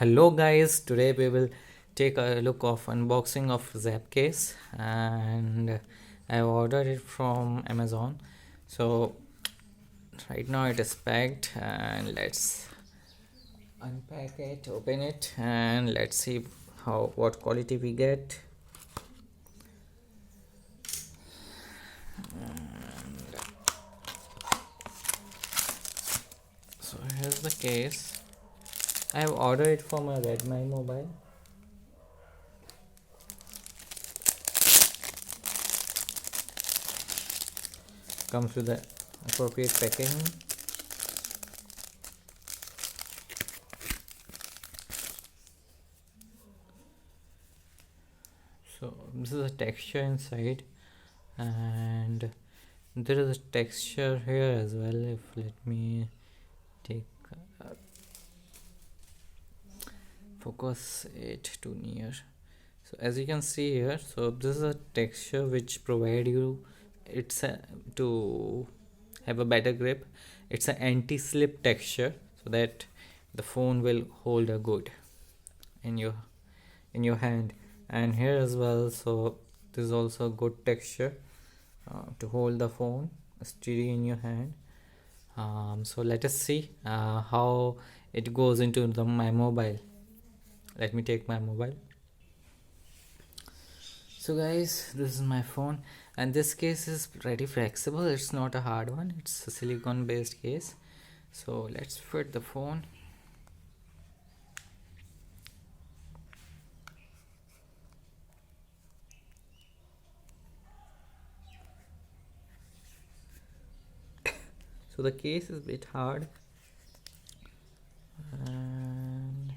Hello guys, today we will take a look of unboxing of Zapcase, and I ordered it from Amazon. So right now it is packed, and let's unpack it, open it, and let's see what quality we get. And so here's the case. I have ordered it from a Redmi mobile. Comes with the appropriate packaging. So this is a texture inside, and there is a texture here as well. If let me take focus it to near. So as you can see here, so this is a texture which provide you to have a better grip. It's an anti-slip texture, so that the phone will hold a good in your hand. And here as well, so this is also a good texture to hold the phone steady in your hand. So let us see how it goes into my mobile. Let me take my mobile. So guys, this is my phone, and this case is pretty flexible. It's not a hard one, it's a silicone based case. So let's fit the phone. So the case is a bit hard, and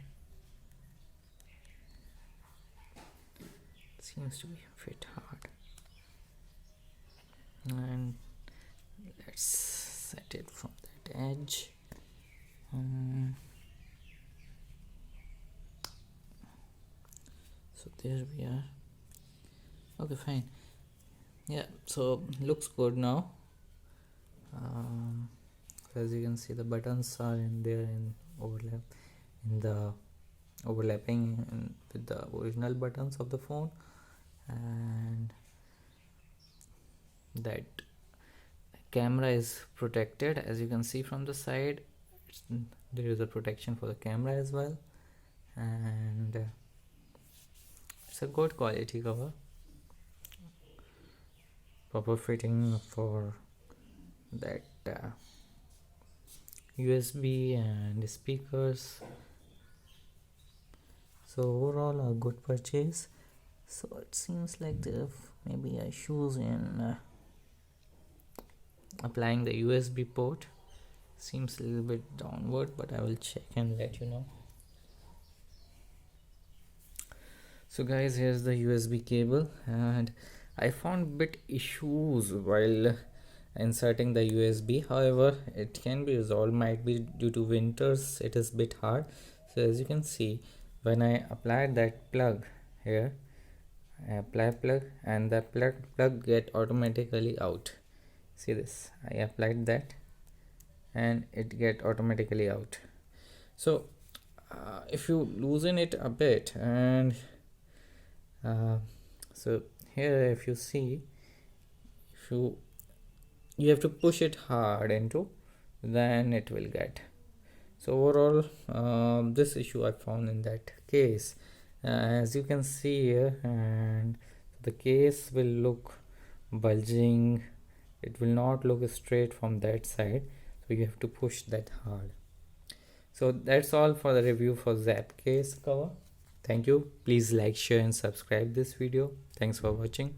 it seems to be a bit hard. And let's set it from that edge. So there we are. Okay, fine. Yeah, so looks good now. As you can see, the buttons are in there in the overlapping with the original buttons of the phone, and that camera is protected. As you can see from the side, there is a protection for the camera as well, and it's a good quality cover, proper fitting for that USB and speakers. So overall a good purchase. So it seems like there maybe issues in applying the USB port. Seems a little bit downward, but I will check and let you know. So guys, here's the USB cable, and I found bit issues while inserting the USB. However, it can be resolved. Might be due to winters, it is bit hard. So as you can see, when I applied that plug here, I apply plug, and the plug get automatically out. See this, I applied that and it get automatically out. So if you loosen it a bit, and so here if you see, if you have to push it hard into, then it will get. So overall, this issue I found in that case. As you can see here, and the case will look bulging. It will not look straight from that side, so you have to push that hard. So that's all for the review for Zapcase cover. Thank you. Please like, share and subscribe this video. Thanks for watching.